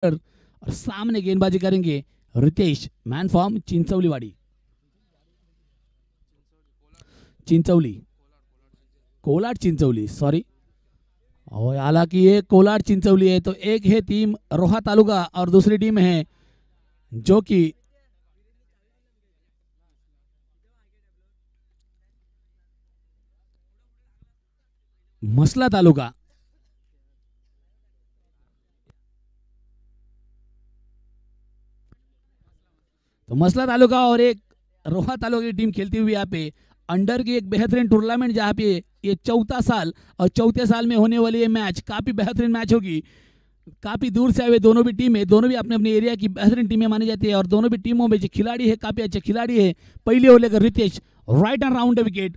और सामने गेंदबाजी करेंगे Ritesh, man from Chinchwaliwadi, Chinchwali, Kolad Chinchwali, sorry. और हालांकि ये कोलाड चिंचवली है, तो एक है टीम रोहा तालुका और दूसरी टीम है जो कि मसला तालुका। तो मसला तालुका और एक रोहा तालुका की टीम खेलती हुई यहाँ पे अंडर की एक बेहतरीन टूर्नामेंट, जहाँ पे ये चौथा साल और चौथे साल में होने वाली ये मैच काफी बेहतरीन मैच होगी। काफी दूर से आए हुए दोनों भी टीमें, दोनों भी अपने अपने एरिया की बेहतरीन टीमें मानी जाती है और दोनों भी टीमों में जो खिलाड़ी है काफी अच्छे खिलाड़ी है। पहली ओवर लेकर Ritesh, right and round wicket,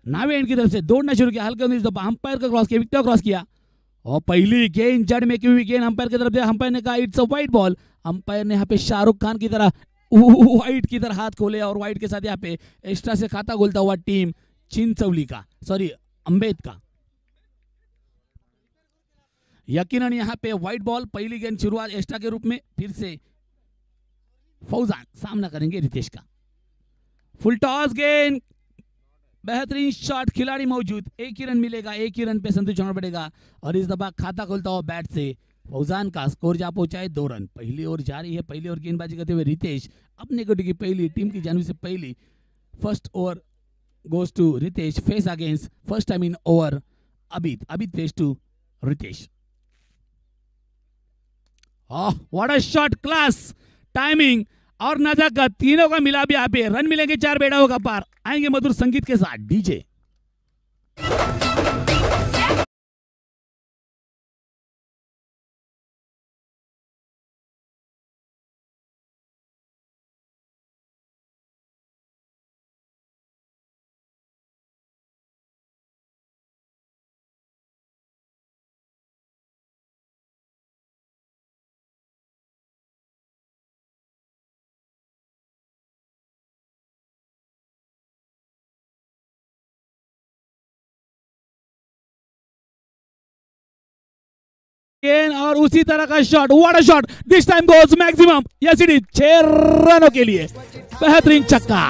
नावे एंड की तरफ से दौड़ना शुरू किया, हल्के अंपायर का क्रॉस किया, विकेट क्रॉस किया और पहली गेंद जड़ में की हुई गेंद अंपायर की तरफ से, अंपायर ने कहा it's a wide ball. Umpire ने यहाँ पे शाहरुख खान की तरह वाइट की तरह हाथ खोले और वाइट के साथ यहाँ पे एक्स्ट्रा से खाता खोलता हुआ टीम चिंचवली का, सॉरी अंबेद का। यकीनन यहाँ पे व्हाइट बॉल, पहली गेंद शुरुआत एक्स्ट्रा के रूप में, फिर से फौजान सामना करेंगे रितेश का। फुल टॉस गेंद, बेहतरीन शॉट, खिलाड़ी मौजूद, एक ही रन मिलेगा, एक ही रन पे संतुष्ट होना पड़ेगा और इस दफा खाता खोलता हुआ बैट से फौजान का स्कोर जा पहुंचाए 2 रन। पहली ओवर जारी है, पहली ओवर गेंदबाजी करते हुए रितेश, अपने कोटि की पहली, टीम की जानवी से पहली first over goes to Ritesh, face against first time in over Abid, Abid face to Ritesh. What a shot, class, timing और नजाकत, तीनों का मिला भी यहाँ पे रन मिलेंगे 4 बेड़ाओं का पार। आएंगे मधुर संगीत के साथ डीजे। और उसी तरह का shot, what a shot, this time goes maximum, yes it is, 6 रनों के लिए बेहतरीन छक्का।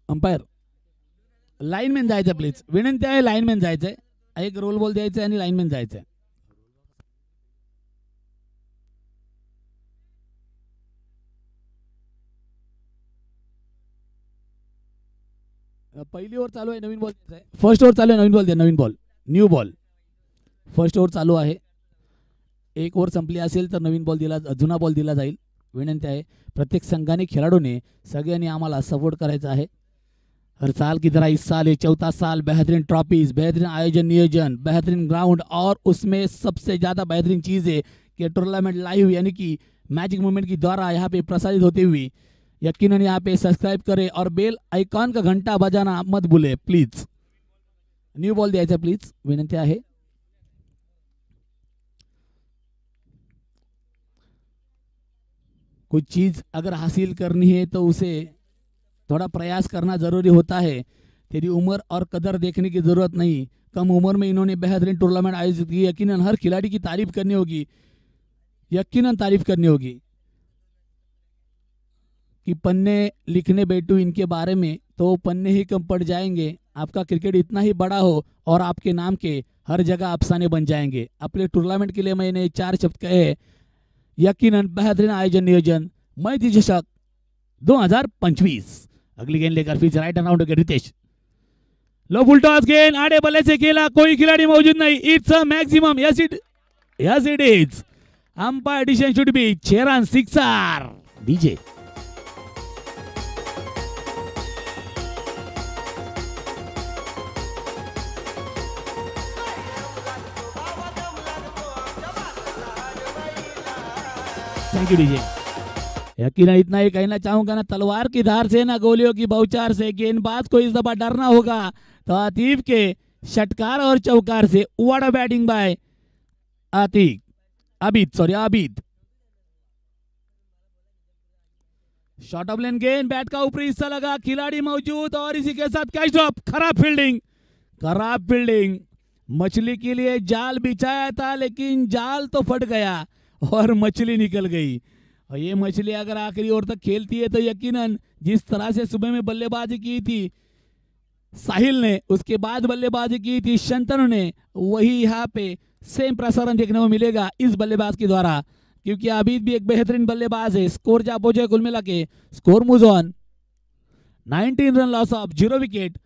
अंपायर लाईनमॅन जायचं प्लीज, विनंती आहे, लाईनमॅन जायचंय, एक रोल बॉल द्यायचा आणि लाईनमॅन जायचंय। पहिली ओव्हर चालू आहे, नवीन बॉल, फर्स्ट ओव्हर चालू आहे, नवीन बॉल द्या, नवीन ball, new ball, first over चालू आहे, एक ओव्हर संपली असेल तर नवीन बॉल दिला, जुना बॉल दिला जाईल। विनंती आहे प्रत्येक संघाने, खेळाडूने, सगळ्यांनी आम्हाला सपोर्ट करायचा है। हर साल की तरह इस साल ये चौथा साल, बेहतरीन ट्रॉफीज, बेहतरीन आयोजन नियोजन, बेहतरीन ग्राउंड और उसमें सबसे ज़्यादा बेहतरीन चीज़ है कि टूर्नामेंट लाइव यानी कि मैजिक मूवमेंट की द्वारा यहाँ पे प्रसारित होती हुई। यकीनन यहाँ पे सब्सक्राइब करें और बेल आइकॉन का घंटा बजाना मत भूले प्लीज। न्यू बॉल द्यायचा प्लीज, विनंती आहे। कुछ चीज अगर हासिल करनी है तो उसे थोड़ा प्रयास करना जरूरी होता है। तेरी उम्र और कदर देखने की जरूरत नहीं, कम उम्र में इन्होंने बेहतरीन टूर्नामेंट आयोजित की। यकीनन हर खिलाड़ी की तारीफ करनी होगी, यकीनन तारीफ करनी होगी कि पन्ने लिखने बैठूं इनके बारे में तो पन्ने ही कम पड़ जाएंगे। आपका क्रिकेट इतना ही बड़ा हो और आपके नाम के हर जगह अफसाने बन जाएंगे। अपने टूर्नामेंट के लिए मैंने 4 शब्द कहे, यकीनन बेहतरीन आयोजन नियोजन, मैत्री चषक 2025। अगली गेंद लेकर फिर राइट अराउंड के रितेश, लो फुल टॉस गेंद, आड़े बल्ले से खेला, कोई खिलाड़ी मौजूद नहीं, it's a maximum, yes it is, umpire decision should be 6 run, 6 are DJ. Thank you DJ. यकीनन इतना ही कहना चाहूंगा ना, तलवार की धार से ना गोलियों की बौछार से गेंदबाज को इस दफा डरना होगा तो आतिफ के षटकार और चौकार से। What a batting by Atif, Abid, sorry Abid, shot off लेन गेंद बैट का ऊपरी हिस्सा लगा, खिलाड़ी मौजूद और इसी के साथ कैच ड्रॉप। खराब फील्डिंग, खराब फील्डिंग। मछली के लिए जाल बिछाया था लेकिन जाल तो फट गया और मछली निकल गई। और ये मछली अगर आखिरी ओवर तक खेलती है तो यकीनन जिस तरह से सुबह में बल्लेबाजी की थी साहिल ने, उसके बाद बल्लेबाजी की थी शंतनु ने, वही यहाँ पे सेम प्रसारण देखने को मिलेगा इस बल्लेबाज के द्वारा, क्योंकि आबिद भी एक बेहतरीन बल्लेबाज है। स्कोर जा पहुंचे कुल मिला के, score moves on 19 run loss of 0 wicket.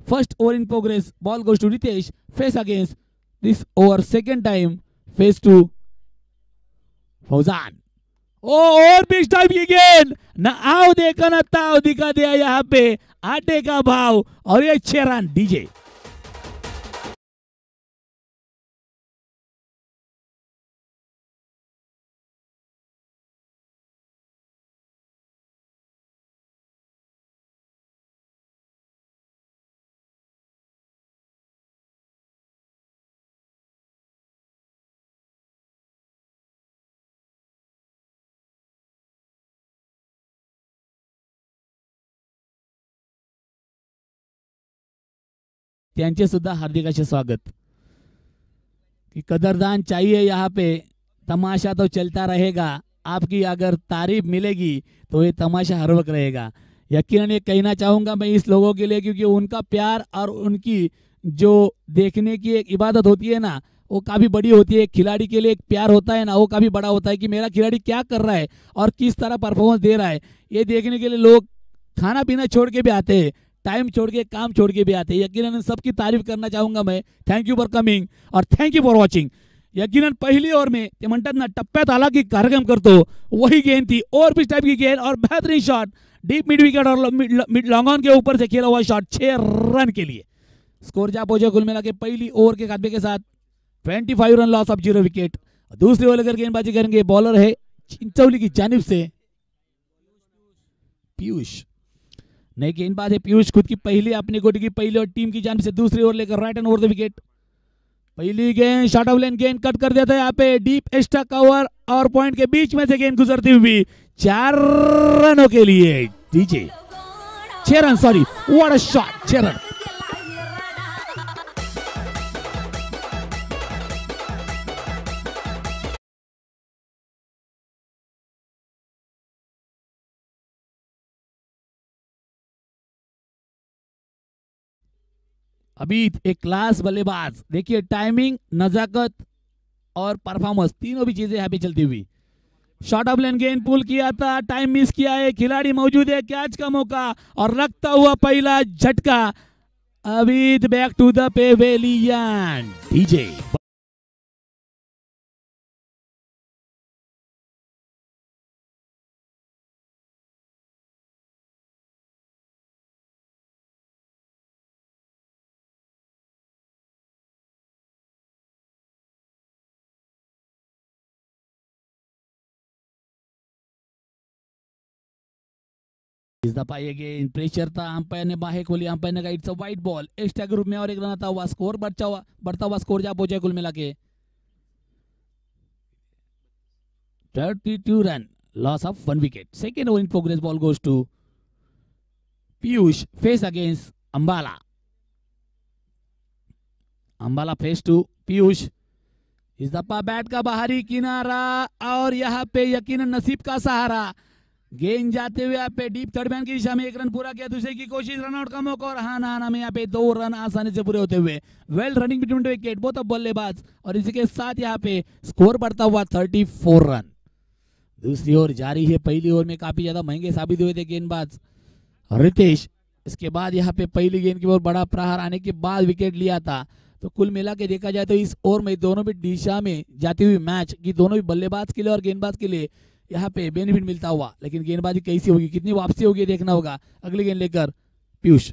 First over in progress, ball goes to Ritesh, face against this over second time, face to Fauzan. और बिग टाइम की गेंद, न आओ देखा न ताओ दिखा दिया यहाँ पे आटे का भाव, और ये 6 रन डीजे। त्यांचे सुद्धा हार्दिक असे स्वागत। कि कदरदान चाहिए, यहाँ पे तमाशा तो चलता रहेगा, आपकी अगर तारीफ मिलेगी तो ये तमाशा हर वक्त रहेगा। यकीनन ये कहना चाहूँगा मैं इस लोगों के लिए, क्योंकि उनका प्यार और उनकी जो देखने की एक इबादत होती है ना, वो काफ़ी बड़ी होती है। एक खिलाड़ी के लिए एक प्यार होता है ना, वो काफ़ी बड़ा होता है कि मेरा खिलाड़ी क्या कर रहा है और किस तरह परफॉर्मेंस दे रहा है। ये देखने के लिए लोग खाना पीना छोड़ के भी आते हैं, टाइम छोड़ के, काम छोड़ के भी आते हैं। यकीनन सबकी तारीफ करना चाहूंगा मैं। थैंक यू फॉर कमिंग और थैंक यू फॉर वॉचिंग। यकीनन पहिली ओवर में ते म्हणतात ना टप्प्यात आला की कार्यक्रम करतो, वही गेंद थी। और पिच टाइप की गेंद और बेहतरीन शॉट, डीप मिड विकेट और लॉन्ग ऑन के ऊपर से खेला हुआ शॉट, 6 रन के लिए। स्कोर जा पहुंचे कुल मिला के पहली ओवर के खात्मे के साथ 25 रन लॉस ऑफ 0 विकेट। दूसरी ओवर लेकर गेंदबाजी करेंगे, बॉलर है चिंचौली की जानिब से पीयूष। नए गेंदबाज है पीयूष, खुद की पहली अपनी कोटी की पहली और टीम की जानिब से दूसरी ओवर लेकर right and over the wicket. पहली गेंद शॉर्ट ऑफ लेन गेंद कट कर देता है यहाँ पे, डीप एक्स्ट्रा कवर और पॉइंट के बीच में से गेंद गुजरती हुई 4 रनों के लिए DJ. 6 run, sorry, what a shot, 6 run. अभी एक क्लास बल्लेबाज, देखिए टाइमिंग, नजाकत और परफॉर्मेंस तीनों भी चीजें यहाँ पे चलती हुई। शॉर्ट ऑफ लेन गेंद पुल किया था, टाइम मिस किया है, खिलाड़ी मौजूद है, कैच का मौका और रखता हुआ पहला झटका। अभी back to the pavilion DJ. इस दफा ये गेंद प्रेशर था, अंपायर ने बाहें खोली, अंपायर ने कहा it's a white ball. Extra के रूप में और एक रन आता हुआ, स्कोर बढ़ता हुआ स्कोर जा पहुंचे कुल मिला के 32 run loss of 1 wicket. Second over in progress, ball goes to Piyush, face against Ambala. Ambala face to Piyush. इस दफा बैट का बाहरी किनारा और यहाँ पे यकीनन नसीब का सहारा, गेंद जाते हुए यहाँ पे डीप थर्ड मैन की दिशा में 1 रन पूरा किया, दूसरे की कोशिश, रनआउट का मौका और हाना में यहाँ पे 2 रन आसानी से पूरे होते हुए। Well running between the wicket both of बल्लेबाज, और इसी के साथ यहाँ पे स्कोर बढ़ता हुआ 34 रन। दूसरी ओवर जारी है। पहली ओवर में काफी ज्यादा महंगे साबित हुए थे गेंदबाज रितेश। इसके बाद यहाँ पे पहली गेंद की ओर बड़ा प्रहार आने के बाद विकेट लिया था। तो कुल मिला के देखा जाए तो इस ओवर में दोनों भी दिशा में जाती हुई मैच की दोनों भी बल्लेबाज के लिए और गेंदबाज के लिए यहाँ पे बेनिफिट मिलता हुआ। लेकिन गेंदबाजी कैसी होगी, कितनी वापसी होगी देखना होगा। अगली गेंद लेकर पीयूष,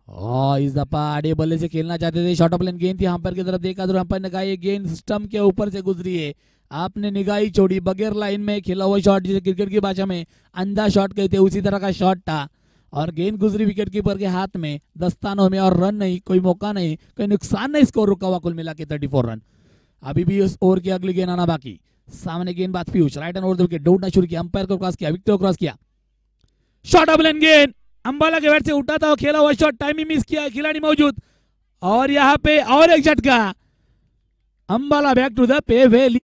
और इस दफा आड़े बल्ले से खेलना चाहते थे। शॉर्ट ऑफ लेन गेंद थी, अंपायर की तरफ देखा तो अंपायर ने कहा ये गेंद स्टंप के ऊपर से गुजरी है, आपने निगाही छोड़ी, बगैर लाइन में खेला हुआ शॉट, जिसे क्रिकेट की भाषा में अंधा शॉट कहते हैं, उसी तरह का शॉट था। और गेंद गुजरी विकेट कीपर के हाथ में, दस्तानों में, और रन नहीं, कोई मौका नहीं, कोई नुकसान नहीं, स्कोर रुका हुआ कुल मिला के 34 रन। अभी भी उस ओवर की अगली गेंद आना बाकी। सामने गेंदबाज Piyush, right and over the wicket, दौड़ना शुरू किया, अंपायर को क्रॉस किया, विकेट को क्रॉस किया, shot double and gain, Ambala के बैट से उठा था, खेला हुआ शॉट, टाइमिंग मिस किया, खिलाड़ी मौजूद, और यहाँ पे और एक झटका, Ambala back to the pay.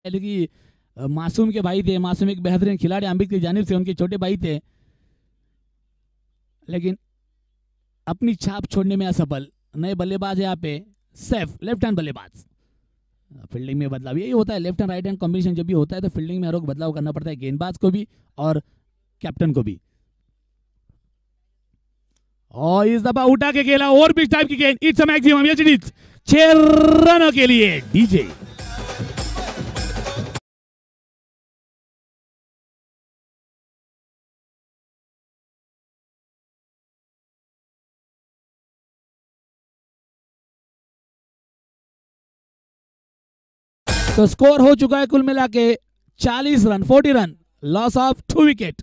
कि मासूम के भाई थे, मासूम एक बेहतरीन खिलाड़ी अमित की जानिब से, उनके छोटे भाई थे, लेकिन अपनी छाप छोड़ने में असफल। नए बल्लेबाज यहाँ पे सैफ, लेफ्ट हैंड बल्लेबाज। फील्डिंग में बदलाव यही होता है, left and right hand combination जब भी होता है तो फील्डिंग में हर वक्त बदलाव करना पड़ता है, गेंदबाज को भी और कैप्टन को भी। और इस दफा उठा के खेला, और भी टाइप की गेंद, it's a maximum, yes it is, 6 रनों के लिए डीजे। तो स्कोर हो चुका है कुल मिला के 40 run, 40 run, loss of 2 wicket.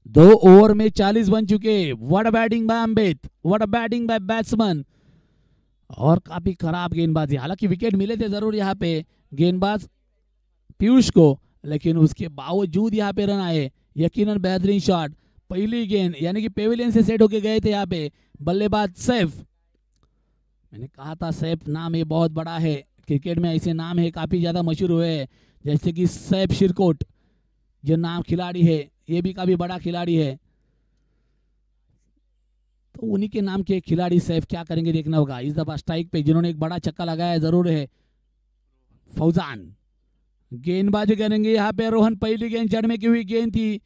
2 over में 40 बन चुके। What a batting by Ambet, what a batting by batsman, और काफी खराब गेंदबाजी। हालांकि विकेट मिले थे जरूर यहाँ पे गेंदबाज पीयूष को, लेकिन उसके बावजूद यहाँ पे रन आए। यकीनन बेहतरीन शॉट, पहली गेंद यानी कि पेविलियन से सेट होके गए थे यहाँ पे बल्लेबाज सैफ। मैंने कहा था सैफ नाम ये बहुत बड़ा है, क्रिकेट में ऐसे नाम है काफी ज्यादा मशहूर हुए हैं, जैसे कि सैफ शिरकोट जो नाम खिलाड़ी है, ये भी काफी बड़ा खिलाड़ी है। तो उन्हीं के नाम के खिलाड़ी सैफ क्या करेंगे देखना होगा। इस दफा स्ट्राइक पे जिन्होंने एक बड़ा छक्का लगाया जरूर है फौजान। गेंदबाजी करेंगे यहाँ पे रोहन, पहली गेंद जड़ में की हुई गेंद थी,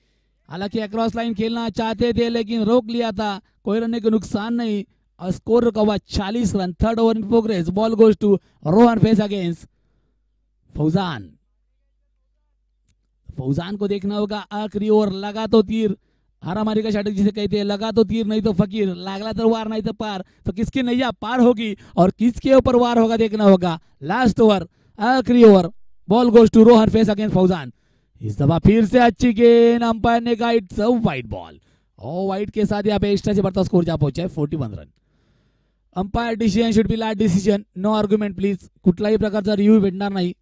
हालांकि अक्रॉस लाइन खेलना चाहते थे लेकिन रोक लिया था, कोई रन को नुकसान नहीं, और स्कोर रुका हुआ 40 run. Third over in progress, ball goes to Rohan face against Fauzan. Fauzan को देखना होगा, आखिरी ओवर, लगा तो तीर, हारामारी का षटक जिसे कहते हैं, लगा तो तीर नहीं तो फकीर, लागला तो वार नहीं तो पार, तो किसकी नैया पार होगी और किसके ऊपर वार होगा देखना होगा। लास्ट ओवर, आखिरी ओवर, ball goes to Rohan face against Fauzan. इस दफा फिर से अच्छी गेंद, अंपायर ने कहा इट्स अ वाइड बॉल, और वाइड के साथ यहाँ पे एक्स्ट्रा से बढ़ता स्कोर जा पहुंचा है 41 run. Umpire decision should be last decision, no argument please, कुठलाही प्रकारचा रिव्ह्यू भेटणार नाही।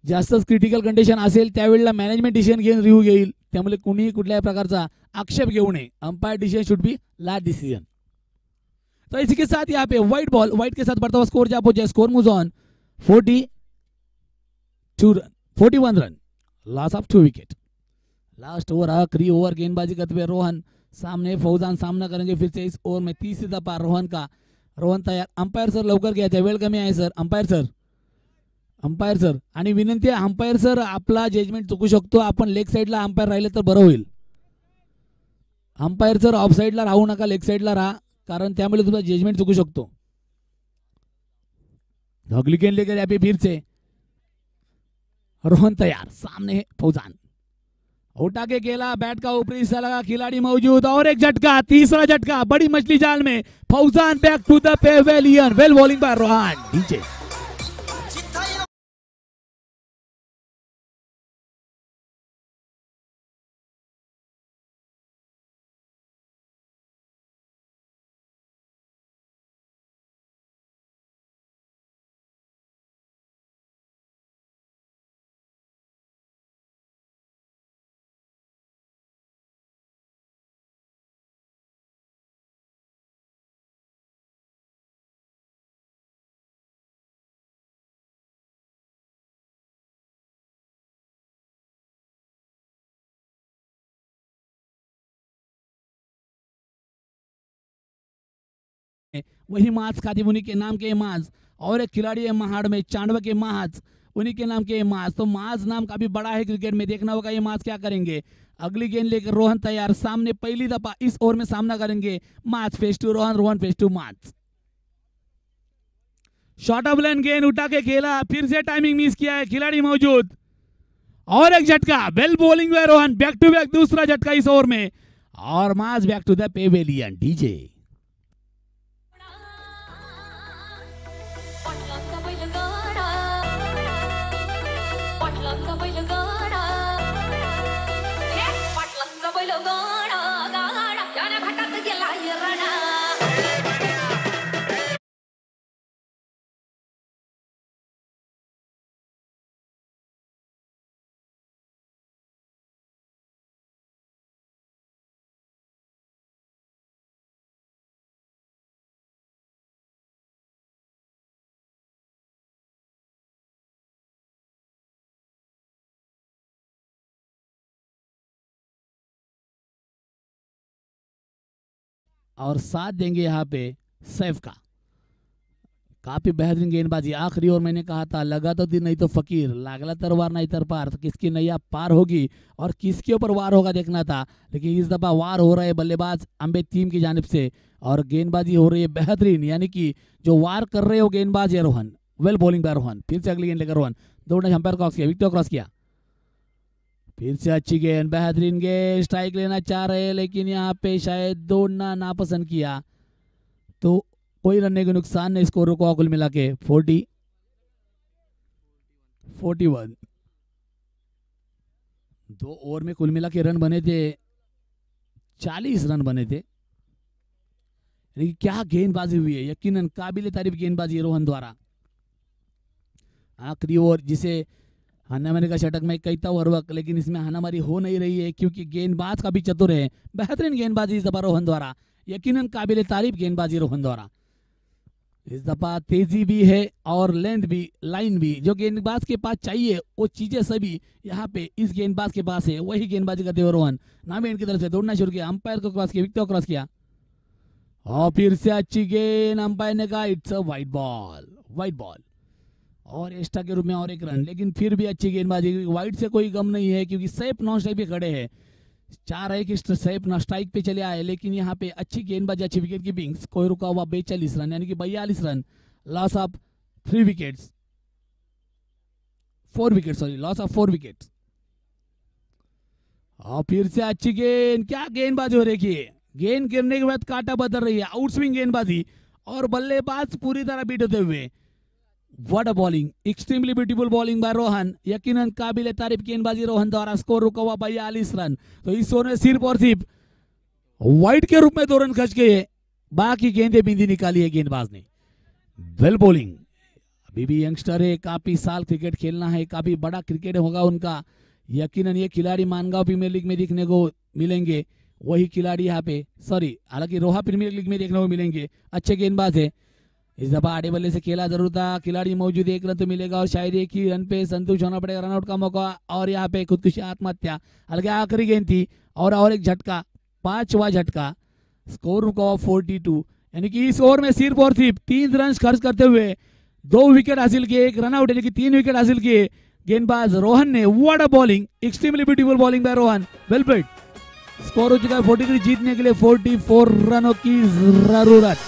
जास्तच क्रिटिकल कंडिशन असेल त्यावेळेला मॅनेजमेंट डिसिजन घेऊन रिव्ह्यू घेईल, त्यामुळे कुणीही कुठल्याही प्रकारचा आक्षेप घेऊ नये। Umpire decision should be last decision. तो इसी के साथ यहाँ पे व्हाइट बॉल, व्हाइट के साथ बढ़ता हुआ स्कोर जा पहुंचा, score moves on 41 run, loss of 2 wicket. Last over, आखिरी ओवर, गेंदबाजी करते हुए रोहन, सामने फौजान सामना करेंगे फिर से इस ओवर में। तीसरी दफा रोहन का, रोहन तयार। अंपायर सर लवकर घ्यायचा, वेळ कमी आहे sir. Umpire sir, umpire sir, आणि विनंती आहे अंपायर सर, आपला जजमेंट चुकू शकतो, आपण लेग साईडला अंपायर राहिले तर बरं होईल। अंपायर सर ऑफ साईडला राहू नका, लेग साईडला राहा, कारण त्यामुळे तुमचा जजमेंट चुकू शकतो। अगली गेंद लेकर यहाँ पे फिर से रोहन तैयार, सामने है फौजान, उठा के खेला, बैट का ऊपरी हिस्सा लगा, खिलाड़ी मौजूद, और एक झटका, तीसरा झटका, बड़ी मछली जाल में, Fauzan back to the pavilion, well bowling by Rohan DJ. वही माज खाती उन्हीं के नाम के माज, और एक खिलाड़ी है महाड़ में, चांडवा के माज, उन्हीं के नाम के माज। तो माज नाम काफी बड़ा है क्रिकेट में, देखना होगा ये माज क्या करेंगे। अगली गेंद लेकर रोहन तैयार, सामने पहली दफा इस ओवर में सामना करेंगे Maaz face to Rohan, Rohan face to Maaz. Short of लेन गेंद उठा के खेला, फिर से टाइमिंग मिस किया है, खिलाड़ी मौजूद और एक झटका। Well bowling by Rohan, back to back दूसरा झटका इस ओवर में और मास back to the pavilion. DJ और साथ देंगे यहाँ पे सैफ का। काफी बेहतरीन गेंदबाजी। आखिरी ओवर मैंने कहा था लगा तो दिन नहीं तो फकीर, लागला तरवार नहीं तर पार, तो किसकी नैया पार होगी और किसके ऊपर वार होगा देखना था। लेकिन इस दफा वार हो रहा है बल्लेबाज अंबे टीम की जानिब से और गेंदबाजी हो रही है बेहतरीन, यानी कि जो वार कर रहे हो गेंदबाज है Rohan. Well bowling by Rohan, फिर से अगली गेंद लेकर रोहन, दौड़ने अंपायर क्रॉस किया, विकेट क्रॉस किया, फिर से अच्छी गेंद, बेहतरीन गेंद, स्ट्राइक लेना चाह रहे हैं लेकिन यहाँ पे शायद दौड़ना नापसंद किया, तो कोई रन के नुकसान ने स्कोर को कुल मिला के 41। 2 ओवर में कुल मिला के रन बने थे 40 रन बने थे। लेकिन क्या गेंदबाजी हुई है, यकीनन काबिल तारीफ गेंदबाजी है रोहन द्वारा। आखिरी ओवर जिसे हानामारी का शतक में कहता हूँ हर वक्त, लेकिन इसमें हानामारी हो नहीं रही है क्योंकि गेंदबाज का भी चतुर है। बेहतरीन गेंदबाजी इस दफा रोहन द्वारा, यकीनन काबिल तारीफ गेंदबाजी रोहन द्वारा। इस दफा तेजी भी है और लेंथ भी, लाइन भी, जो गेंदबाज के पास चाहिए वो चीजें सभी यहाँ पे इस गेंदबाज के पास है, वही गेंदबाजी करते हुए रोहन नामी की तरफ से दौड़ना शुरू किया, अंपायर को क्रॉस किया, विकेट को क्रॉस किया और फिर से अच्छी गेंद, अंपायर ने कहा it's a wide ball, wide ball और एक्स्ट्रा के रूप में और एक रन। लेकिन फिर भी अच्छी गेंदबाजी, वाइड से कोई गम नहीं है क्योंकि सैफ नॉन स्ट्राइक पे खड़े हैं, 4 है कि सैफ नॉन स्ट्राइक पे चले आए, लेकिन यहाँ पे अच्छी गेंदबाजी, अच्छी विकेट कीपिंग, कोई रुका हुआ 42 रन यानी कि 42 run, loss of 3 wickets, 4 wicket, sorry loss of 4 wickets. और फिर से अच्छी गेंद, क्या गेंदबाजी हो रही है, गेंद गिरने के बाद काटा बदल रही है, आउटस्विंग गेंदबाजी और बल्लेबाज पूरी तरह बीट होते हुए। What a bowling, extremely beautiful bowling by Rohan, यकीनन काबिल तारीफ गेंदबाजी रोहन द्वारा। स्कोर रुका हुआ 42 रन, तो इस ओवर में सिर्फ और सिर्फ वाइड के रूप में 2 रन खर्च किए, बाकी गेंदें बिंदी निकाली है गेंदबाज ने। वेल बॉलिंग, अभी भी यंगस्टर है, काफी साल क्रिकेट खेलना है, काफी बड़ा क्रिकेट होगा उनका, यकीनन ये खिलाड़ी मानगांव प्रीमियर लीग में देखने को मिलेंगे, वही खिलाड़ी यहाँ पे, सॉरी हालांकि रोहा प्रीमियर लीग में देखने को मिलेंगे। अच्छे गेंदबाज है, इस दफा आड़े बल्ले से खेला जरूर था, खिलाड़ी मौजूद, 1 रन तो मिलेगा और शायद एक ही रन पे संतुष्ट होना पड़ेगा, रनआउट का मौका और यहाँ पे खुदकुशी आत्महत्या, हालांकि आखिरी गेंद थी और एक झटका, 5वां झटका, स्कोर रुका 42, यानी कि इस ओवर में सिर्फ और सिर्फ 3 रन खर्च करते हुए 2 विकेट हासिल किए, 1 रनआउट यानी कि 3 विकेट हासिल किए गेंदबाज रोहन ने। What a bowling, extremely beautiful bowling by Rohan, well played. Score हो चुका है 43, जीतने के लिए 44 रनों की जरूरत।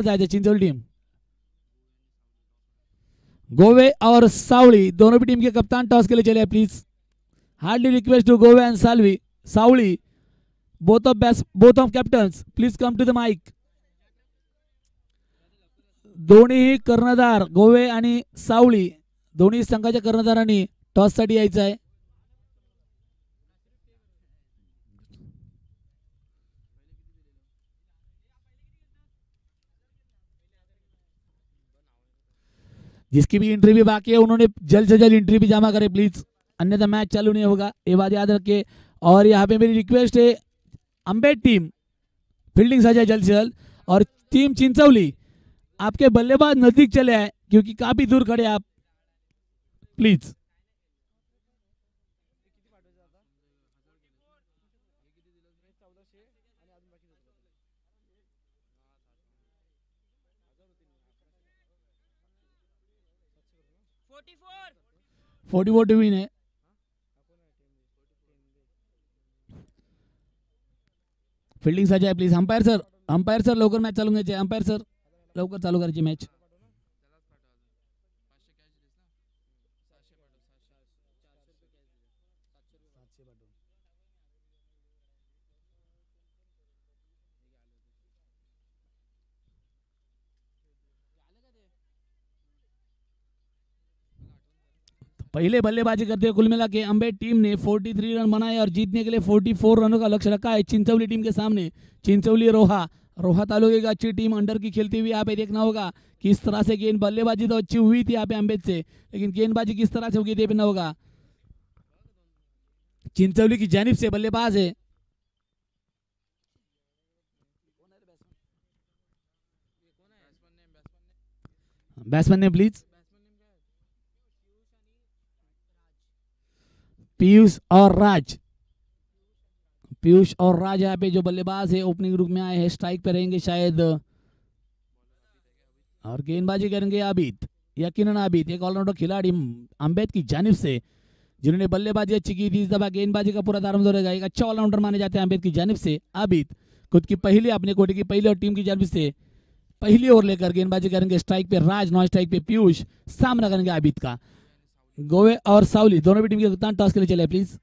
जायचं चिंचवली टीम। गोवे और सावली दोनों भी टीम के कप्तान टॉस के लिए चले please. Hardly request to Gove and Savli both of captains please come to the mic। दोन्ही कर्णधार गोवे आणि सावली दोन्ही संघाच्या कर्णधारांनी टॉस साठी यायचं आहे। जिसकी भी एंट्री भी बाकी है उन्होंने जल्द से जल्द एंट्री भी जमा करे प्लीज, अन्यथा मैच चालू नहीं होगा, ये बात याद रखिए। और यहाँ पे मेरी रिक्वेस्ट है अंबेड टीम फील्डिंग सजाए जल्द से जल्द, और टीम चिंचवली आपके बल्लेबाज नजदीक चले आए क्योंकि काफी दूर खड़े आप प्लीज। फोर्टी फोर विन है। फील्डिंग सजाए प्लीज। अंपायर सर लवकर मॅच चालू करायचे, अंपायर सर लवकर चालू करायची मॅच। पहले बल्लेबाजी करते हुए कुल मिला के अंबेड टीम ने 43 रन बनाए और जीतने के लिए 44 रनों का लक्ष्य रखा है चिंचवली टीम के सामने। चिंचवली रोहा तालुके की अच्छी टीम अंडर की खेलती हुई यहाँ पे देखना होगा किस तरह से गेंद, बल्लेबाजी तो अच्छी हुई थी यहाँ पे अंबेड से, लेकिन गेंदबाजी किस तरह से होगी देखना होगा। चिंचवली की जानिब से बल्लेबाज है बैट्समैन ने प्लीज पीयूष और राज यहाँ पे जो बल्लेबाज है ओपनिंग ग्रुप में आए हैं, स्ट्राइक पे रहेंगे शायद, और गेंदबाजी करेंगे आबिद, यकीनन आबिद एक ऑलराउंडर खिलाड़ी अंबेद की जानिब से जिन्होंने बल्लेबाजी अच्छी की थी। इस दफा गेंदबाजी का पूरा दारोमदार रहेगा, एक अच्छा ऑलराउंडर माने जाते हैं अंबेद की जानिब से आबिद। खुद की पहली अपने कोटे की पहली और टीम की जानिब से पहली ओवर लेकर गेंदबाजी करेंगे। स्ट्राइक पे राज, नॉन स्ट्राइक पे पीयूष, सामना करेंगे आबिद का। गोवे और सावली दोनों भी टीम के कप्तान टॉस के लिए चले प्लीज।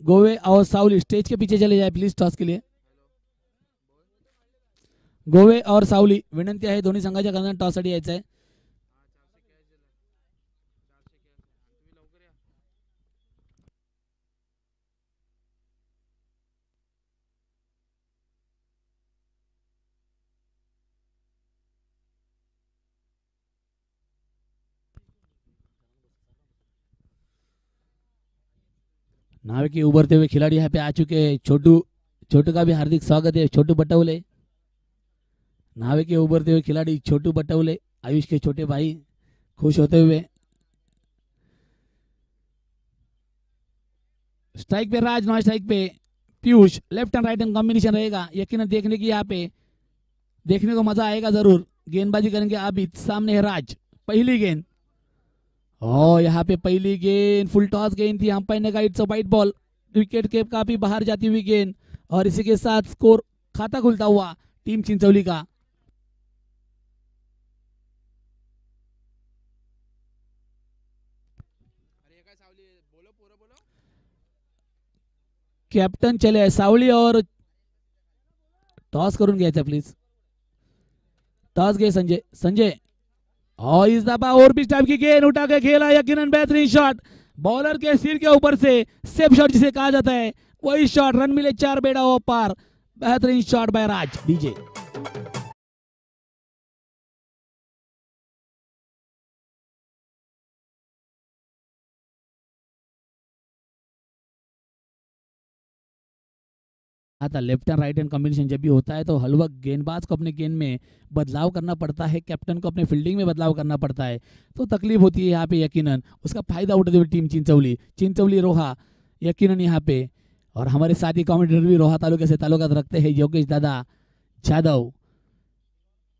गोवे और सावली स्टेज के पीछे चले जाए प्लीज टॉस के लिए। गोवे और सावली विनंती आहे दोन्ही संघाच्या कर्णधार टॉस साठी यायचं आहे। नावे के उभरते हुए खिलाड़ी यहाँ पे आ चुके हैं। छोटू का भी हार्दिक स्वागत है। छोटू बटौले, नावे के उभरते हुए खिलाड़ी छोटू बटौले, आयुष के छोटे भाई खुश होते हुए। स्ट्राइक पे राज, नॉन स्ट्राइक पे Piyush, left and right and combination रहेगा, यकीनन देखने की यहाँ पे देखने को मजा आएगा जरूर। गेंदबाजी करेंगे आबिद, सामने है राज। पहली गेंद और यहाँ पे पहली गेंद फुल टॉस गेंद थी, अंपायर ने कहा it's a white ball, wicket के काफी बाहर जाती हुई गेंद, और इसी के साथ स्कोर खाता खुलता हुआ टीम चिंचवली का। कॅप्टन चले सावली और टॉस करून घ्यायचा प्लीज। टॉस घे संजय और इस दफा और भी टाइप की गेंद उठा के खेला, यकीनन बेहतरीन शॉट, बॉलर के सिर के ऊपर से सेफ शॉट जिसे कहा जाता है वही शॉट, रन मिले 4 बेड़ा ओ पार, बेहतरीन शॉट बाय राज डीजे। आता left and right hand combination जब भी होता है तो हलवा गेंदबाज को अपने गेंद में बदलाव करना पड़ता है, कैप्टन को अपने फील्डिंग में बदलाव करना पड़ता है, तो तकलीफ होती है यहाँ पे यकीनन। उसका फायदा उठाते हुए टीम चिंचवली रोहा यकीनन यहाँ पे, और हमारे साथी कमेंटेटर भी रोहा तालुके से ताल्लुकात रखते हैं, योगेश दादा जादव।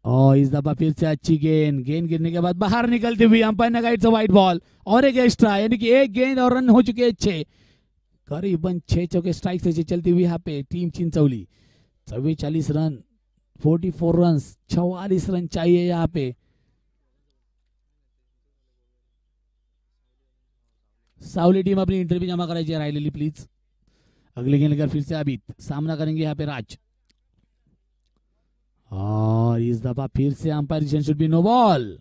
और इस दफा फिर से अच्छी गेंद गिरने के बाद बाहर निकलती हुई, अंपायर ने कहा इट्स अ वाइट बॉल, और एक एक्स्ट्रा, यानी कि एक गेंद और रन हो चुके 6, करीबन 6 चौके स्ट्राइक से चलती हुई यहाँ पे team Chinchwali. 44 run 44 run, 44 run चाहिए यहाँ पे। सावली टीम अपनी इंटरव्यू जमा करायची राहिलेली प्लीज। अगले गेंद लेकर फिर से आबिद सामना करेंगे यहाँ पे राज, और इस दफा फिर से umpire decision should be no ball.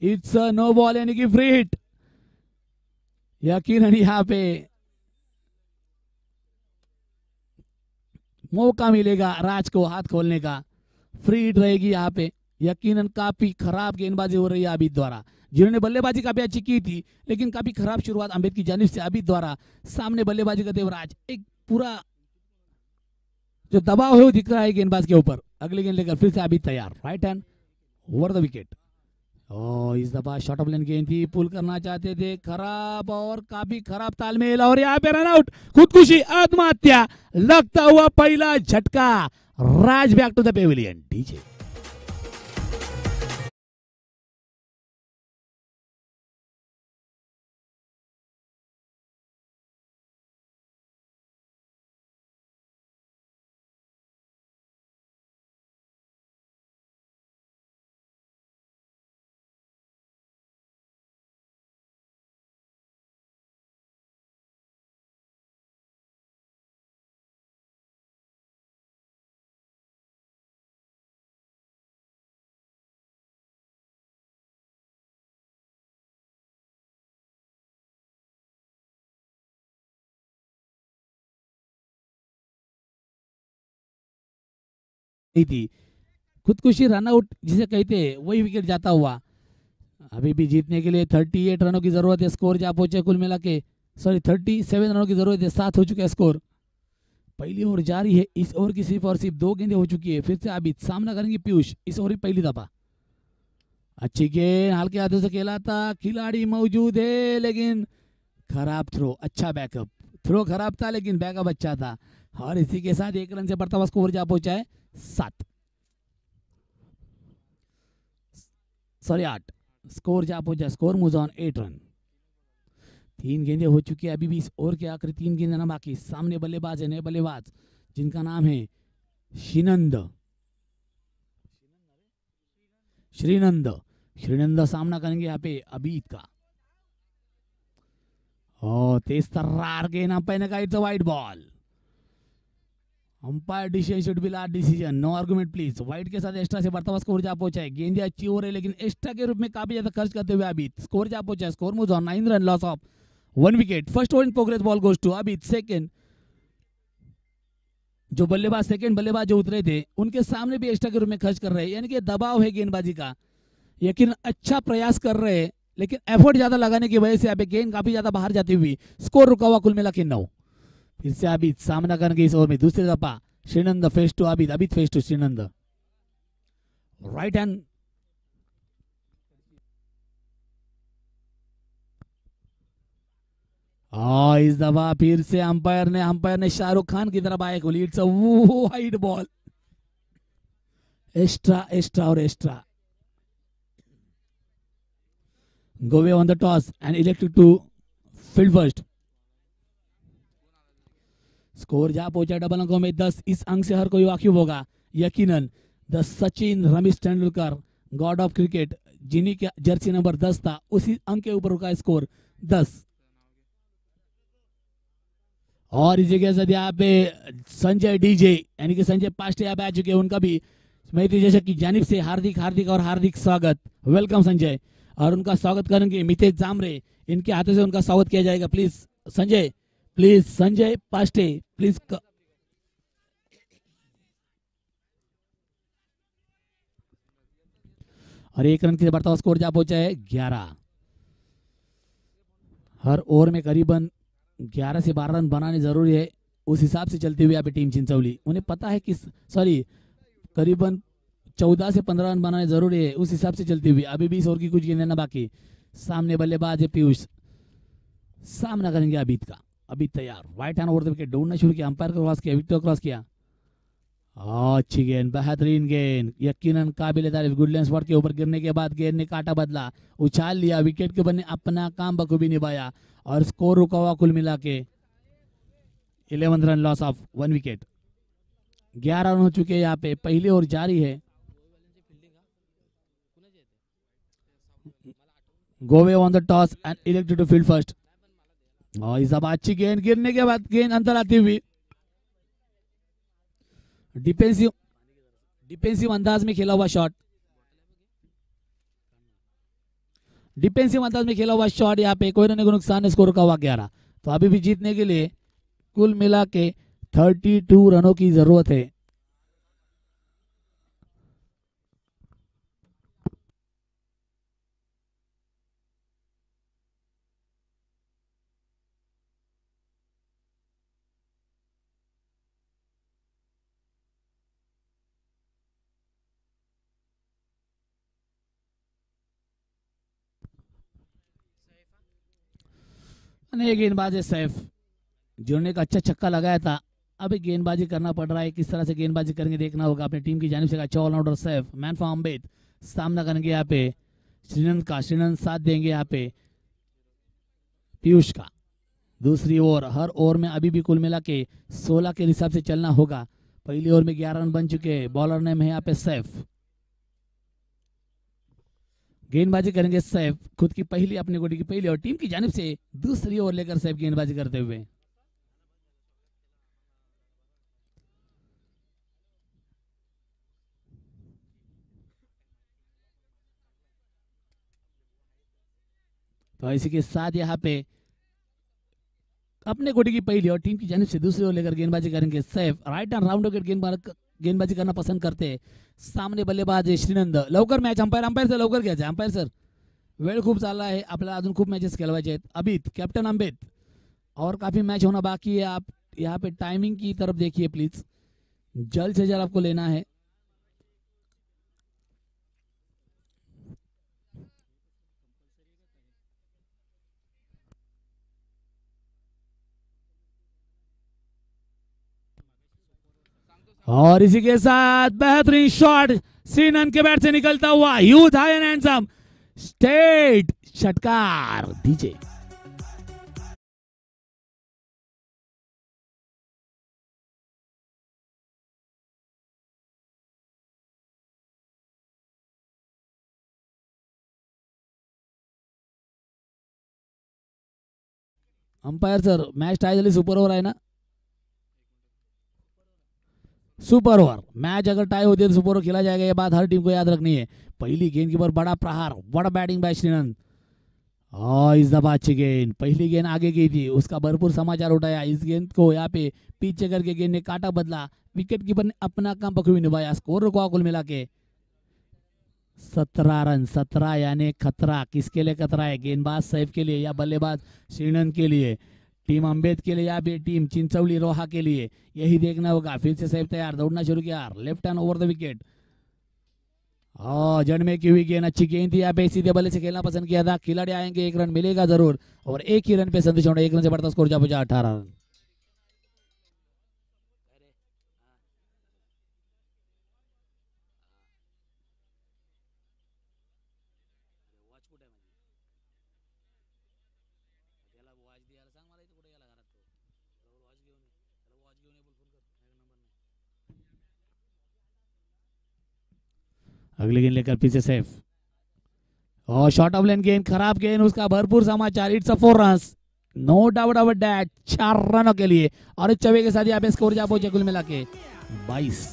It's a no ball यानी कि फ्री हिट। यकीनन यहाँ पे मौका मिलेगा राज को हाथ खोलने का, फ्री हिट रहेगी यहाँ पे। यकीनन काफी खराब गेंदबाजी हो रही है आबिद द्वारा, जिन्होंने बल्लेबाजी काफी अच्छी की थी, लेकिन काफी खराब शुरुआत अम्बेद की जानिब से आबिद द्वारा। सामने बल्लेबाजी करते हुए राज, एक पूरा जो दबाव है वो दिख रहा है गेंदबाज के ऊपर। अगली गेंद लेकर फिर से आबिद तैयार, right hand over the wicket. और इस दफा शॉर्ट ऑफ लेन गेंद थी, पुल करना चाहते थे, खराब और काफी खराब तालमेल, और यहाँ पे रन आउट, खुदकुशी आत्महत्या, लगता हुआ पहला झटका। Raj back to the pavilion. DJ थी, खुदकुशी रनआउट जिसे कहते हैं, वही विकेट जाता हुआ। अभी भी जीतने के लिए 38 रनों की जरूरत है, स्कोर जा पहुंचे कुल मिला के 37 रनों की जरूरत है, 7 हो चुका है स्कोर। पहली ओवर जारी है, इस ओवर की सिर्फ और सिर्फ 2 गेंदें हो चुकी है। फिर से आबिद सामना करेंगे पीयूष, इस ओवर की पहली दफा। अच्छी गेंद हल्के हाथों से खेला था, खिलाड़ी मौजूद है लेकिन खराब थ्रो। अच्छा बैकअप, थ्रो खराब था लेकिन बैकअप अच्छा था, और इसी के साथ 1 रन से बढ़ता हुआ स्कोर जा पहुंचा है 8। स्कोर जा पहुंचा, स्कोर मूव्स ऑन 8 रन। 3 गेंदें हो चुकी है, अभी भी इस ओवर के आखिरी 3 गेंदें ना बाकी। सामने बल्लेबाज है, नए बल्लेबाज जिनका नाम है श्रीनंद सामना करेंगे यहाँ पे अबीद का। और तेज तर्रार गेंद, अंपायर ने कहा it's a wide ball. Umpire decision should be last decision, no argument please. Wide के साथ एक्स्ट्रा से बढ़ता हुआ स्कोर जा पहुंचा है। गेंदें अच्छी हो रही है लेकिन एक्स्ट्रा के रूप में काफी ज्यादा खर्च करते हुए अबीद स्कोर जा पहुंचा है। Score moves on 9 run, loss of 1 wicket. First over in progress, ball goes to Abid. Second जो बल्लेबाज सेकंड बल्लेबाज जो उतरे थे उनके सामने भी एक्स्ट्रा के रूप में खर्च कर रहे हैं, यानी कि दबाव है गेंदबाजी का। यकीन अच्छा प्रयास कर रहे हैं लेकिन एफर्ट ज्यादा लगाने की वजह से यहाँ पे गेंद काफी ज्यादा बाहर जाती हुई, स्कोर रुका हुआ कुल मिला के 9। फिर से आबिद सामना करेंगे इस ओवर में दूसरी दफा। Shrinand face to Abid, Abid face to Shrinand, right hand. इस दफा फिर से अंपायर ने शाहरुख खान की तरफ आए खोली। It's a wide ball, extra extra और extra. Gove on the toss and elected to field first. Score जा पहुंचा डबल अंकों में 10। इस अंक से हर कोई वाकिफ होगा, यकीनन the Sachin Ramesh Tendulkar god of cricket, जिन्हीं का जर्सी नंबर 10 था, उसी अंक के ऊपर रुका स्कोर 10। और इसी के साथ यहाँ पे संजय डीजे यानी कि संजय पास्टे यहाँ पे आ चुके हैं, उनका भी मैत्री जैसे की जानिब से हार्दिक स्वागत, वेलकम संजय। और उनका स्वागत करेंगे मितेश जामरे, इनके हाथों से उनका स्वागत किया जाएगा। Please Sanjay past please. और 1 रन के बढ़ता हुआ स्कोर जा पहुंचा है 11। हर ओवर में करीबन 11 से 12 रन बनाने जरूरी है, उस हिसाब से चलती हुई यहाँ पे टीम चिंचौली, उन्हें पता है कि करीबन 14 से 15 रन बनाने जरूरी है, उस हिसाब से चलती हुई। अभी भी इस ओवर की कुछ गेंदें ना बाकी। सामने बल्लेबाज है पीयूष, सामना करेंगे अबीद का। अबीद तैयार, right hand over the wicket, ढूंढना शुरू किया, अंपायर को क्रॉस किया, विकेट को क्रॉस किया। अच्छी गेंद, बेहतरीन गेंद, यकीनन काबिल तारीफ। गुडलैंड स्पॉट के ऊपर गिरने के बाद गेंद ने काटा बदला, उछाल लिया, विकेट के बने अपना काम बखूबी निभाया, और स्कोर रुका हुआ कुल मिला के 11 run, loss of 1 wicket. 11 run हो चुके हैं यहाँ पे, पहली ओवर जारी है। Gove on the toss and elected to field first. और इस अच्छी गेंद, गिरने के बाद गेंद अंदर आती हुई डिफेंसिव अंदाज में खेला हुआ शॉट, डिफेंसिव अंदाज में खेला हुआ शॉट। यहाँ पे कोई रन को नुकसान, स्कोर का हुआ 11। तो अभी भी जीतने के लिए कुल मिला के 32 रनों की जरूरत है। ये गेंदबाज है सैफ, जिन्होंने एक अच्छा छक्का लगाया था। अभी गेंदबाजी करना पड़ रहा है, किस तरह से गेंदबाजी करेंगे देखना होगा। अपनी टीम की जानिब से अच्छा ऑलराउंडर सैफ, मैन फॉर अम्बेद सामना करेंगे यहाँ पे श्रीनंद का। श्रीनंद साथ देंगे यहाँ पे पीयूष का। दूसरी ओवर, हर ओवर में अभी भी कुल मिला के 16 के हिसाब से चलना होगा। पहली ओवर में 11 रन बन चुके हैं। बॉलर नेम है यहाँ पे सैफ। गेंदबाजी करेंगे सैफ, खुद की पहली, अपने गोटी की पहली और टीम की जानिब से दूसरी ओवर लेकर सैफ गेंदबाजी करते हुए। तो इसी के साथ यहाँ पे अपने गोटी की पहली और टीम की जानिब से दूसरी ओवर लेकर गेंदबाजी करेंगे Saif. Right and round wicket गेंदबाजी करना पसंद करते हैं। सामने बल्लेबाज आहे श्रीनंद। लवकर मॅच, अंपायर सर लवकर घ्यायचं अंपायर सर, वेळ खूप चालला आहे, आपल्याला अजून खूप मॅचेस खेळवायचे आहेत। अभित, कैप्टन अम्बेद, और काफी मैच होना बाकी है। आप यहाँ पे टाइमिंग की तरफ देखिए प्लीज, जल्द से जल्द आपको लेना है। और इसी के साथ बेहतरीन शॉट श्रीनंद के बैट से निकलता हुआ, huge high and handsome state षटकार दीजिए। अंपायर सर, मॅच टाय झाली, सुपर ओव्हर आहे ना? सुपर ओवर मैच अगर टाई होती है तो सुपर ओवर खेला जाएगा। ये बात हर टीम को याद रखनी है। पहली गेंद के ऊपर बड़ा प्रहार, बड़ा बैटिंग बाय श्रीनंद। इस दफा अच्छी गेंद, पहली गेंद आगे गई थी, उसका भरपूर समाचार उठाया। इस गेंद को यहाँ पे पीछे करके गेंद ने काटा बदला, विकेट कीपर ने अपना काम बखूबी निभाया। स्कोर रुका कुल मिला के 17 रन। 17 यानी खतरा। किसके लिए खतरा है? गेंदबाज सैफ के लिए या बल्लेबाज श्रीनंद के लिए? टीम अम्बेद के लिए या फिर टीम चिंचौली रोहा के लिए? यही देखना होगा। फिर से सैफ तैयार, दौड़ना शुरू किया, left hand over the wicket. जड़ में की हुई गेंद, अच्छी गेंद थी। यहाँ पे सीधे बल्ले से खेलना पसंद किया था। खिलाड़ी आएंगे, 1 रन मिलेगा जरूर। और एक ही रन पे संदेश होना, 1 रन से बढ़ता स्कोर जा पहुंचा 18 रन। अगली गेंद लेकर पीछे सैफ, और शॉर्ट ऑफ लेन गेंद, खराब गेंद, उसका भरपूर समाचार। It's a 4 runs, no doubt about that. 4 रनों के लिए और चौबे के साथ यहाँ पे स्कोर जा पहुंचे कुल मिला के 22।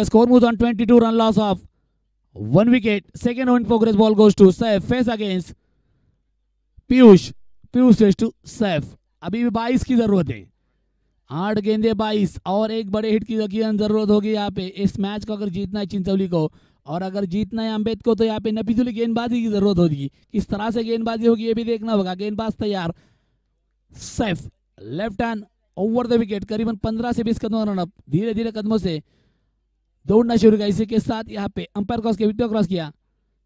Score moves on 22 run loss of 1 wicket. Second over in progress, ball goes to Saif. Face against Piyush. Piyush face to Saif. अभी भी 22 की जरूरत है। 8 गेंदे 22 और एक बड़े हिट की जरूरत होगी यहाँ पे। इस मैच को अगर जीतना है चिंचौली को, और अगर जीतना है अम्बेद को, तो यहाँ पे नफीजुल गेंदबाजी की जरूरत होगी। किस तरह से गेंदबाजी होगी ये भी देखना होगा। गेंदबाज तैयार, Saif left hand over the wicket, करीबन 15 से 20 कदमों रन अप, धीरे धीरे कदमों से दौड़ना शुरू किया। इसी के साथ यहाँ पे अंपायर क्रॉस के विकेट क्रॉस किया।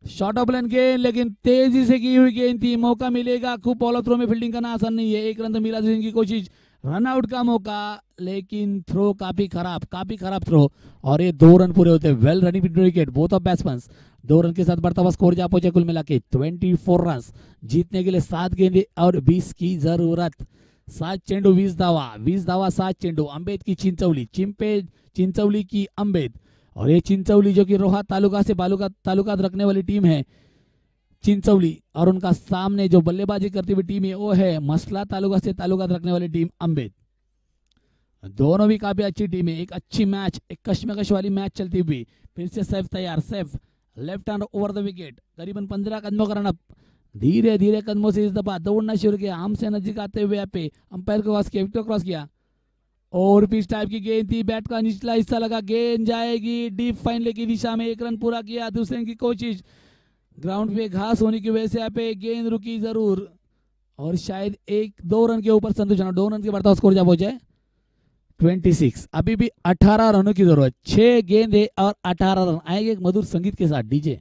शॉर्ट ऑफ लेन गेंद, लेकिन तेजी से की हुई गेंद थी। मौका मिलेगा, खूब बॉलर थ्रो में फील्डिंग करना आसान नहीं है। 1 रन तो मिला की कोशिश रन आउट का मौका, लेकिन थ्रो काफी खराब थ्रो, और ये 2 रन पूरे होते हैं। Well running between wicket both of batsman. 2 run के साथ बढ़ता हुआ स्कोर जा पहुंचे कुल मिला के 24 रन। जीतने के लिए 7 गेंदे और 20 की जरूरत। 7 चेंडू 20 धावा, 20 धावा 7 चेंडू। अंबेद की चिंचवली, चिंचवली की अंबेद, और ये चिंचवली जो कि रोहा तालुका से तालुकात रखने वाली टीम है चिंचवली, और उनका सामने जो बल्लेबाजी करती हुई टीम है वो है मसला तालुका से तालुकात रखने वाली टीम अंबेद। दोनों भी काफी अच्छी टीम है। एक अच्छी मैच, एक कश्मकश वाली मैच चलती हुई। फिर से सैफ तैयार, Saif left hand over the wicket, करीबन 15 कदमों का रनअप। धीरे धीरे कदमों से इस दफा दौड़ना शुरू किया, हमसे नजदीक आते हुए यहाँ पे अंपायर को क्रॉस किया, विकेट क्रॉस किया, और पिच टाइप की गेंद थी, बैट का निचला हिस्सा लगा, गेंद जाएगी डीप फाइनल की दिशा में। 1 रन पूरा किया, दूसरे की कोशिश, ग्राउंड पे घास होने की वजह से यहाँ पे गेंद रुकी जरूर, और शायद 1-2 रन के ऊपर संतोष 2 रन के बढ़ता स्कोर जा पहुंचे 26। अभी भी 18 रनों की जरूरत, 6 गेंदे और 18 रन आएंगे एक मधुर संगीत के साथ। डीजे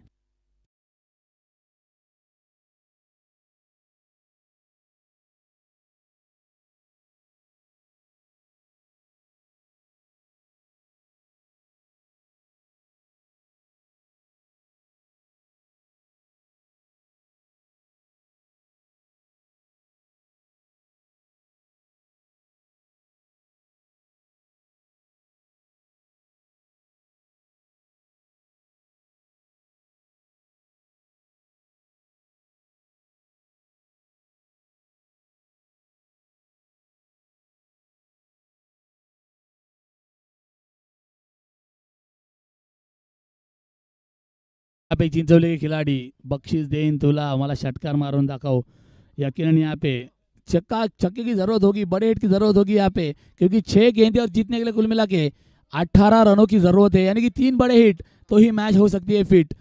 यहाँ पे चिंचवली के खिलाड़ी बख्शीश देन तुला, मला षटकार मारून दाखव। यकीनन यहाँ पे छक्के की जरूरत होगी, बड़े हिट की जरूरत होगी यहाँ पे, क्योंकि 6 गेंदे और जीतने के लिए कुल मिला के 18 रनों की जरूरत है, यानी कि 3 बड़े हिट तो ही मैच हो सकती है फिट।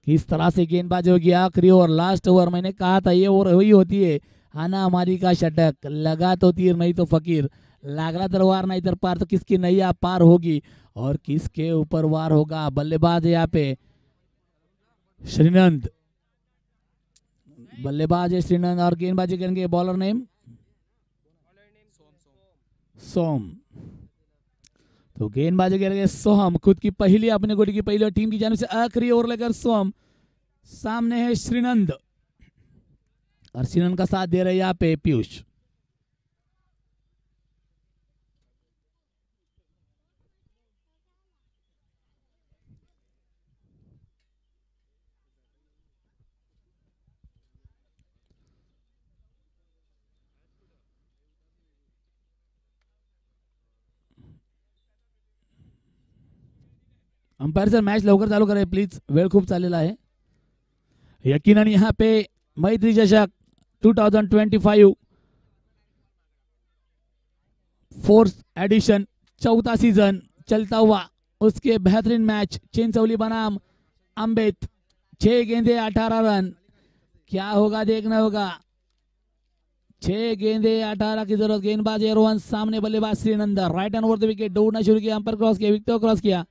किस तरह से गेंदबाजी होगी आखिरी ओवर, लास्ट ओवर, मैंने कहा था ये ओवर वही होती है हाना हमारी का षटक, लगा तो तीर नहीं तो फकीर, लागला तर वार नहीं तर पार, तो किसकी नैया पार होगी और किसके ऊपर वार होगा। बल्लेबाज है यहाँ पे श्रीनंद, बल्लेबाज है श्रीनंद, और गेंदबाजी करेंगे बॉलर नेम सोम। तो गेंदबाजी करेंगे सोहम, खुद की पहली, अपने गुट की पहली और टीम की जानिब से आखिरी ओवर लेकर सोहम। सामने है श्रीनंद, और श्रीनंद का साथ दे रहे हैं यहाँ पे पीयूष। अंपायर सर मॅच लवकर चालू करा प्लीज, वेळ खूप चाललेला आहे। यकीनन यहाँ पे मैत्री चषक 2025 फोर्थ एडिशन, चौथा सीजन चलता हुआ, उसके बेहतरीन मैच चिंचवली बनाम अंबेद, 6 गेंदे 18 रन, क्या होगा देखना होगा। 6 गेंदे 18 की जरूरत, गेंदबाज रोहन, सामने बल्लेबाज Shrinand, right hand over the wicket, दौड़ना शुरू किया, अंपायर क्रॉस किया, विकेट क्रॉस किया।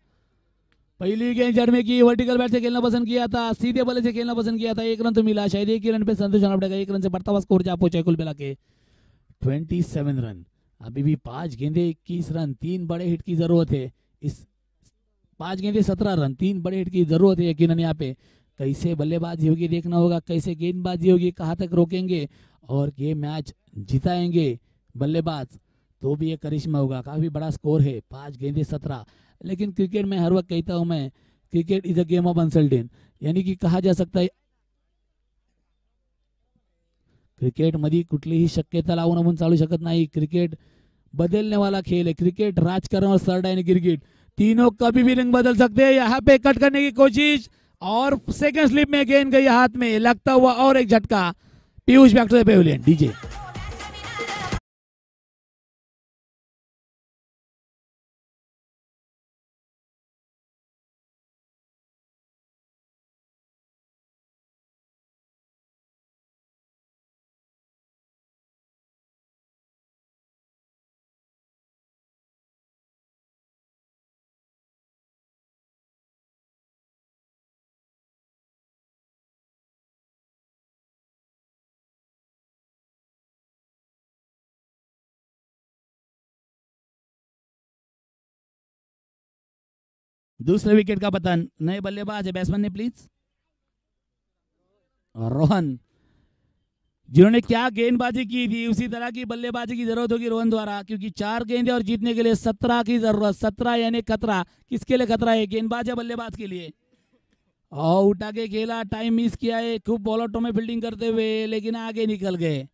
पहली गेंद जड़ में की, वर्टिकल बैट से खेलना पसंद किया था, सीधे बल्ले से खेलना पसंद किया था, 1 रन तो मिला, शायद 1 ही रन पे संतोष होना पड़ेगा। 1 रन से बढ़ता हुआ स्कोर जा पहुंचा कुल मिला के 27 रन। अभी भी 5 गेंदे 21 रन, 3 बड़े हिट की जरूरत है। इस 5 गेंदे 17 रन, 3 बड़े हिट की जरूरत है यकीनन। यहाँ पे कैसे बल्लेबाजी होगी देखना होगा, कैसे गेंदबाजी होगी, कहाँ तक रोकेंगे और ये मैच जिताएंगे बल्लेबाज, तो भी ये करिश्मा होगा। काफी बड़ा स्कोर है, 5 गेंदे 17। लेकिन क्रिकेट में हर वक्त कहता हूं मैं, cricket is a game of uncertain, यानी कि कहा जा सकता है क्रिकेट मध्ये कुठलीही शक्यता लावून आपण चालू शकत नाही। क्रिकेट बदलने वाला खेल है, क्रिकेट राजकारण और सरडाइन क्रिकेट तीनों कभी भी रंग बदल सकते हैं। यहाँ पे कट करने की कोशिश, और सेकंड स्लिप में गेंद गई हाथ में, लगता हुआ और एक झटका। Piyush back to the pavilion. DJ दूसरे विकेट का पतन। नए बल्लेबाज है बैट्समैन ने प्लीज। और रोहन जिन्होंने क्या गेंदबाजी की थी उसी तरह की बल्लेबाजी की जरूरत होगी रोहन द्वारा, क्योंकि 4 गेंदें और जीतने के लिए 17 की जरूरत। 17 यानी खतरा। किसके लिए खतरा है? गेंदबाज या बल्लेबाज के लिए। और उठा के खेला, टाइम मिस किया है खूब बॉलरों में फील्डिंग करते हुए, लेकिन आगे निकल गए।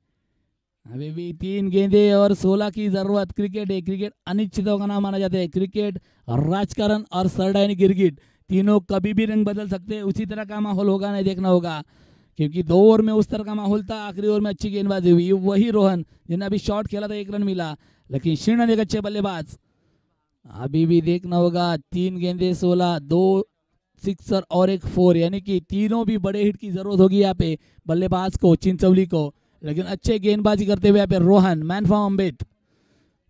अभी भी 3 गेंदें और 16 की जरूरत। क्रिकेट है, क्रिकेट अनिश्चितों का नाम माना जाता है। क्रिकेट, राजकारण और सरडायनी गिरगिट तीनों कभी भी रंग बदल सकते हैं। उसी तरह का माहौल होगा, नहीं देखना होगा, क्योंकि 2 ओवर में उस तरह का माहौल था। आखिरी ओवर में अच्छी गेंदबाजी हुई। वही रोहन जिन्हें अभी शॉट खेला था 1 रन मिला, लेकिन श्रीनन एक अच्छे बल्लेबाज। अभी भी देखना होगा 3 गेंदें 16, 2 सिक्सर और 1 4, यानी कि तीनों भी बड़े हिट की जरूरत होगी यहाँ पे बल्लेबाज को, चिंचवली को। लेकिन अच्छे गेंदबाजी करते हुए यहाँ पे रोहन, मैन फ्रॉम अम्बेद।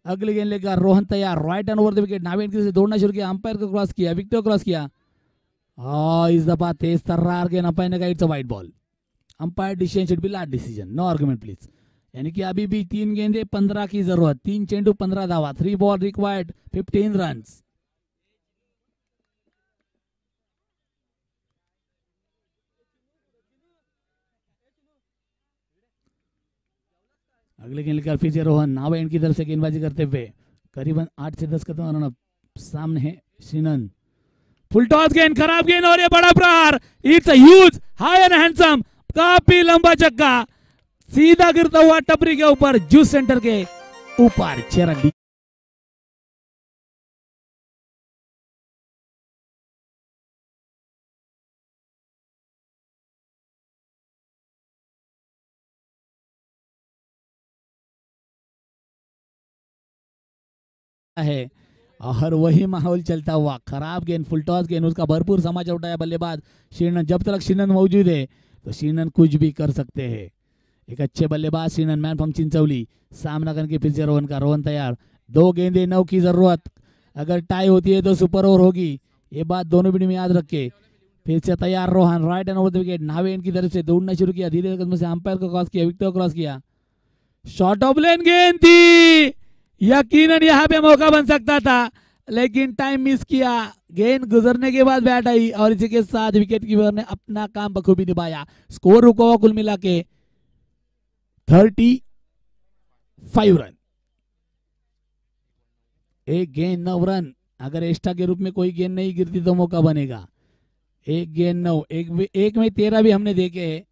अगली गेंद लेकर रोहन तैयार, right hand over the wicket. Naved से दौड़ना शुरू किया, अंपायर को क्रॉस किया, विकेट को क्रॉस किया। इस दफा तेज तर्रार गेंद, अंपायर ने कहा it's a wide ball. Umpire decision should be last decision, no argument please. यानी कि अभी भी 3 गेंदे 15 की जरूरत। 3 चेंडू 15 धावा। 3 बॉल रिक्वायर्ड 15 रन। अगले गेंद लेकर फिर से रोहन, नावेद की तरफ से गेंदबाजी करते हुए करीबन 8 से 10 कदम रन सामने है श्रीनन। फुल टॉस गेंद, खराब गेंद और ये बड़ा प्रहार। It's a huge, high and handsome, काफी लंबा चक्का, सीधा गिरता हुआ टपरी के ऊपर, जूस सेंटर के ऊपर। 6 रन। है और वही माहौल चलता हुआ। खराब गेंद, फुल टॉस गेंद, उसका भरपूर समाचार उठाया बल्लेबाज श्रीनन। जब तक श्रीनन मौजूद है तो श्रीनन कुछ भी कर सकते हैं। एक अच्छे बल्लेबाज श्रीनन, मैन फ्रॉम चिंचवली। सामना करके फिर से रोहन का। रोहन तैयार, 2 गेंदे 9 की जरूरत। अगर टाई होती है तो सुपर ओवर होगी, ये बात दोनों बीडी में याद रखे। फिर से तैयार Rohan, right and over the wicket. Naved की तरफ से दौड़ना शुरू किया, धीरे कदम से अंपायर को क्रॉस किया, विकेट को क्रॉस किया। शॉर्ट ऑफ लेन गेंद थी, यकीनन यहाँ पे मौका बन सकता था, लेकिन टाइम मिस किया। गेंद गुजरने के बाद बैट आई और इसी के साथ विकेट कीपर ने अपना काम बखूबी निभाया। स्कोर रुका हुआ कुल मिला के 35 रन। 1 गेंद 9 रन। अगर एक्स्ट्रा के रूप में कोई गेंद नहीं गिरती तो मौका बनेगा। 1 गेंद 9, एक में 13 भी हमने देखे हैं।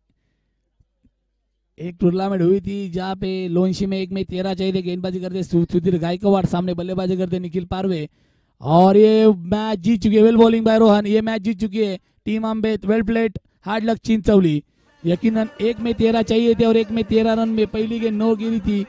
एक टूर्नामेंट हुई थी जहाँ पे लोनशी में 1 में 13 चाहिए थे। गेंदबाजी करते सुधीर गायकवाड़, सामने बल्लेबाजी करते निखिल पारवे, और ये मैच जीत चुकी है। वेल बॉलिंग बाय रोहन, ये मैच जीत चुकी है team Ambed. Well played, hard luck Chinchwali. यकीनन 1 में 13 चाहिए थे और 1 में 13 रन में पहली गेंद 9 गिरी थी।